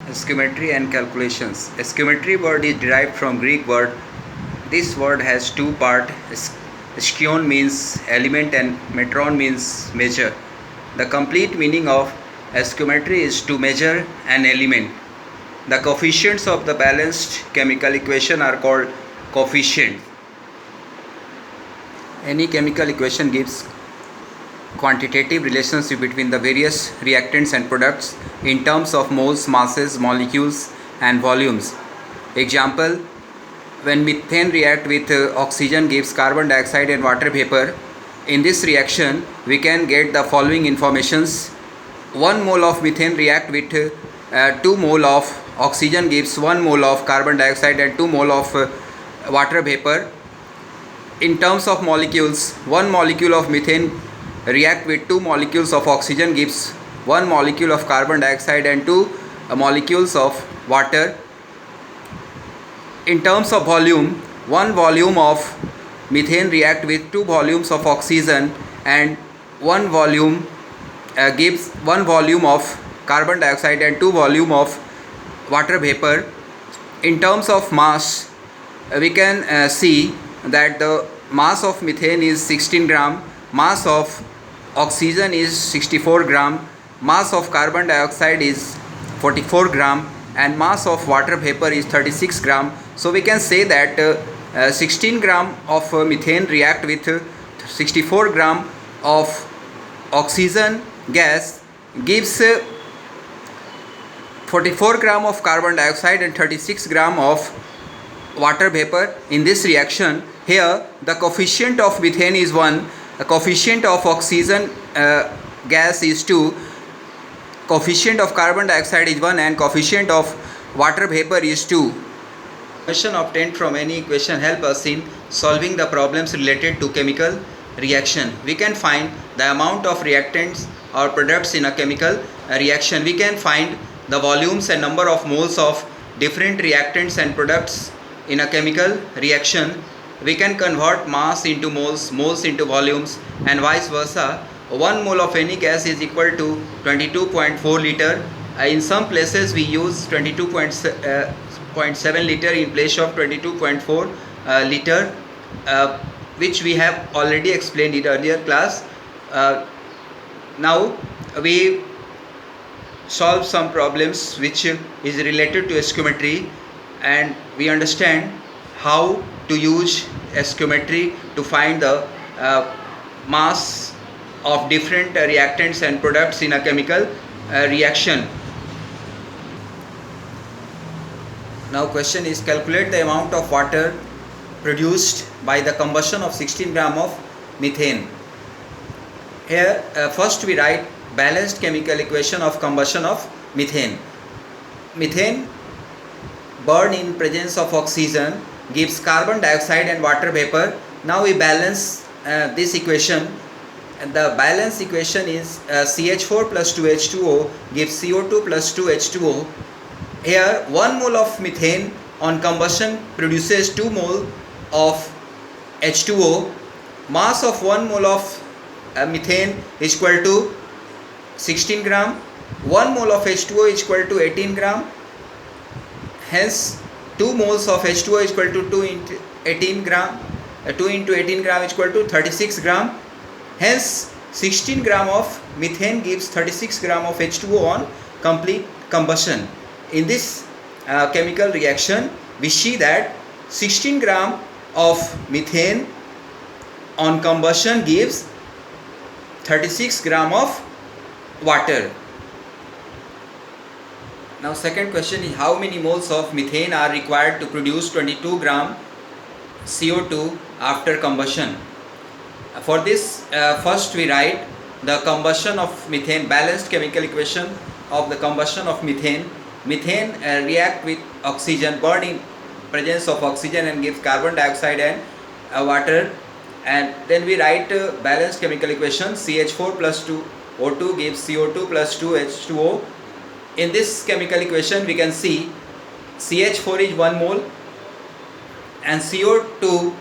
Stoichiometry and calculations. Stoichiometry word is derived from Greek word. This word has two parts. Stoichion means element and metron means measure. The complete meaning of stoichiometry is to measure an element. The coefficients of the balanced chemical equation are called coefficients. Any chemical equation gives quantitative relationship between the various reactants and products in terms of moles, masses, molecules and volumes. Example, when methane react with oxygen gives carbon dioxide and water vapor. In this reaction we can get the following informations. 1 mole of methane react with 2 mole of oxygen gives 1 mole of carbon dioxide and 2 mole of water vapor. In terms of molecules, 1 molecule of methane react with 2 molecules of oxygen gives 1 molecule of carbon dioxide and 2 molecules of water. In terms of volume, 1 volume of methane react with 2 volumes of oxygen and 1 volume gives 1 volume of carbon dioxide and 2 volume of water vapor. In terms of mass, we can see that the mass of methane is 16 gram, mass of oxygen is 64 gram, mass of carbon dioxide is 44 gram and mass of water vapor is 36 gram. So we can say that 16 gram of methane react with 64 gram of oxygen gas gives 44 gram of carbon dioxide and 36 gram of water vapor. In this reaction, here the coefficient of methane is 1, the coefficient of oxygen gas is 2, coefficient of carbon dioxide is 1 and coefficient of water vapor is 2. Equation obtained from any equation help us in solving the problems related to chemical reaction. We can find the amount of reactants or products in a chemical reaction. We can find the volumes and number of moles of different reactants and products in a chemical reaction. We can convert mass into moles, moles into volumes and vice versa. 1 mole of any gas is equal to 22.4 liter. In some places we use 22.7 liter in place of 22.4 liter, which we have already explained in earlier class. Now we solve some problems which is related to stoichiometry, and we understand how to use stoichiometry to find the mass of different reactants and products in a chemical reaction. Now question is, calculate the amount of water produced by the combustion of 16 gram of methane. Here first we write balanced chemical equation of combustion of methane. Methane burned in presence of oxygen gives carbon dioxide and water vapor. Now we balance this equation, and the balance equation is CH4 plus 2H2O gives CO2 plus 2H2O. Here 1 mole of methane on combustion produces 2 mole of H2O. Mass of 1 mole of methane is equal to 16 gram. 1 mole of H2O is equal to 18 gram. Hence 2 moles of H2O is equal to 2 into 18 gram. 2 into 18 gram is equal to 36 gram. Hence 16 gram of methane gives 36 gram of H2O on complete combustion. In this chemical reaction, we see that 16 gram of methane on combustion gives 36 gram of water. Now second question is, how many moles of methane are required to produce 22 gram CO2 after combustion? For this first we write the combustion of methane, balanced chemical equation of the combustion of methane. Methane react with oxygen, burn in presence of oxygen and gives carbon dioxide and water, and then we write balanced chemical equation. CH4 plus 2O2 gives CO2 plus 2H2O. In this chemical equation we can see CH4 is 1 mole and CO2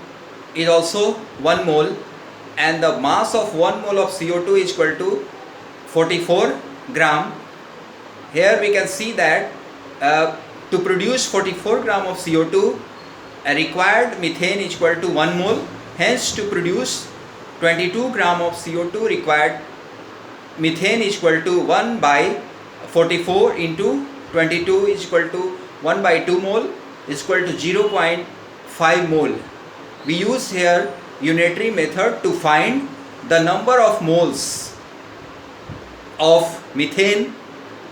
is also 1 mole, and the mass of 1 mole of CO2 is equal to 44 gram. Here we can see that to produce 44 gram of CO2, required methane is equal to 1 mole. Hence, to produce 22 gram of CO2, required methane is equal to 1 by 44 into 22 is equal to 1 by 2 mole is equal to 0.5 mole. We use here unitary method to find the number of moles of methane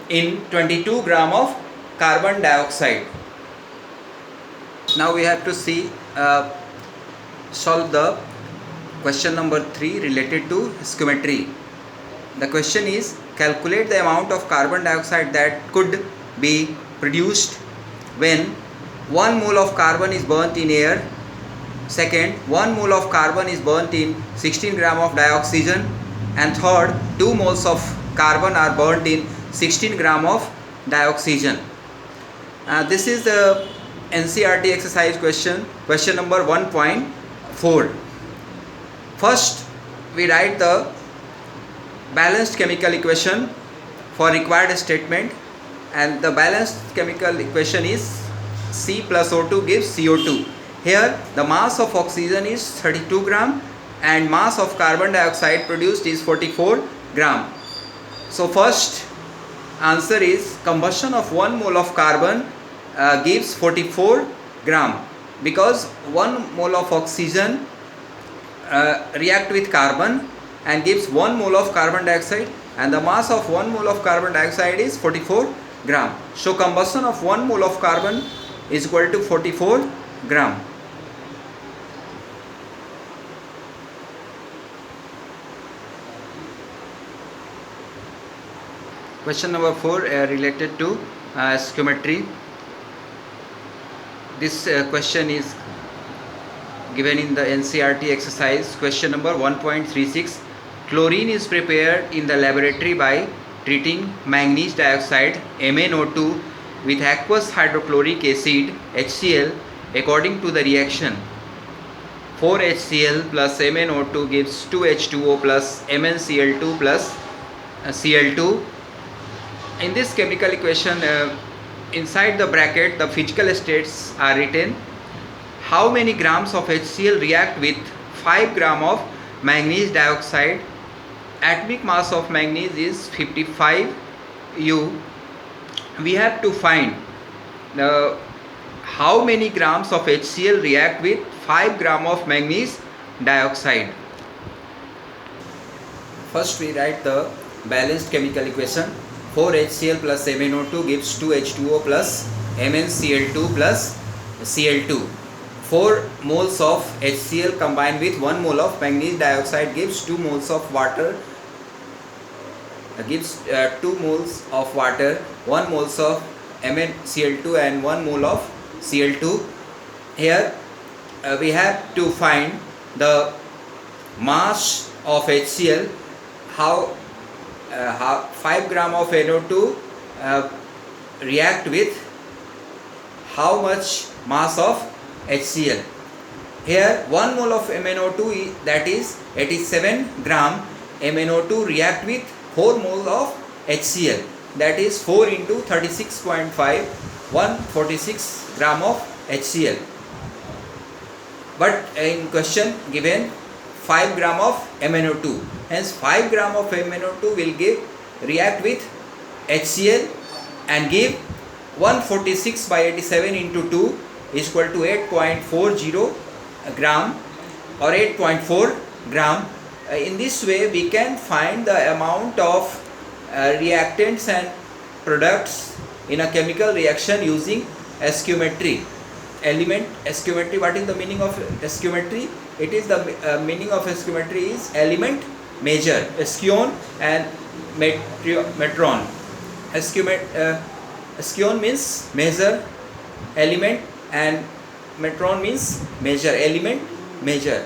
in 22 gram of carbon dioxide. Now we have to solve the question number 3 related to stoichiometry. The question is, calculate the amount of carbon dioxide that could be produced when 1 mole of carbon is burnt in air. Second, 1 mole of carbon is burnt in 16 gram of dioxygen. And third, 2 moles of carbon are burnt in 16 gram of dioxygen. This is the NCERT exercise question number 1.4. First, we write the balanced chemical equation for required statement, and the balanced chemical equation is C plus O2 gives CO2. Here the mass of oxygen is 32 gram and mass of carbon dioxide produced is 44 gram. So first answer is combustion of 1 mole of carbon gives 44 gram, because 1 mole of oxygen react with carbon and gives 1 mole of carbon dioxide, and the mass of 1 mole of carbon dioxide is 44 gram. So combustion of 1 mole of carbon is equal to 44 gram. Question number 4 related to stoichiometry. This question is given in the NCERT exercise question number 1.36. Chlorine is prepared in the laboratory by treating manganese dioxide MnO2 with aqueous hydrochloric acid HCl according to the reaction. 4HCl plus MnO2 gives 2H2O plus MnCl2 plus Cl2. In this chemical equation, inside the bracket the physical states are written. How many grams of HCl react with 5 gram of manganese dioxide? Atomic mass of manganese is 55 U. We have to find how many grams of HCl react with 5 gram of manganese dioxide. First we write the balanced chemical equation. 4HCl plus MnO2 gives 2H2O plus MnCl2 plus Cl2. 4 moles of HCl combined with 1 mole of manganese dioxide gives 2 moles of water. 2 moles of water, 1 moles of MnCl2 and 1 mole of Cl2. Here we have to find the mass of HCl. How 5 gram of NO2 react with how much mass of HCl. Here 1 mole of MnO2 that is 87 gram MnO2 react with 4 mole of HCl, that is 4 into 36.5, 146 gram of HCl. But in question given 5 gram of MnO2, hence 5 gram of MnO2 will react with HCl and give 146 by 87 into 2 is equal to 8.40 gram or 8.4 gram. In this way we can find the amount of reactants and products in a chemical reaction using stoichiometry. Element stoichiometry. What is the meaning of stoichiometry? It is the meaning of stoichiometry is element measure, stoichio and metron. Stoichio means measure element and metron means measure element measure.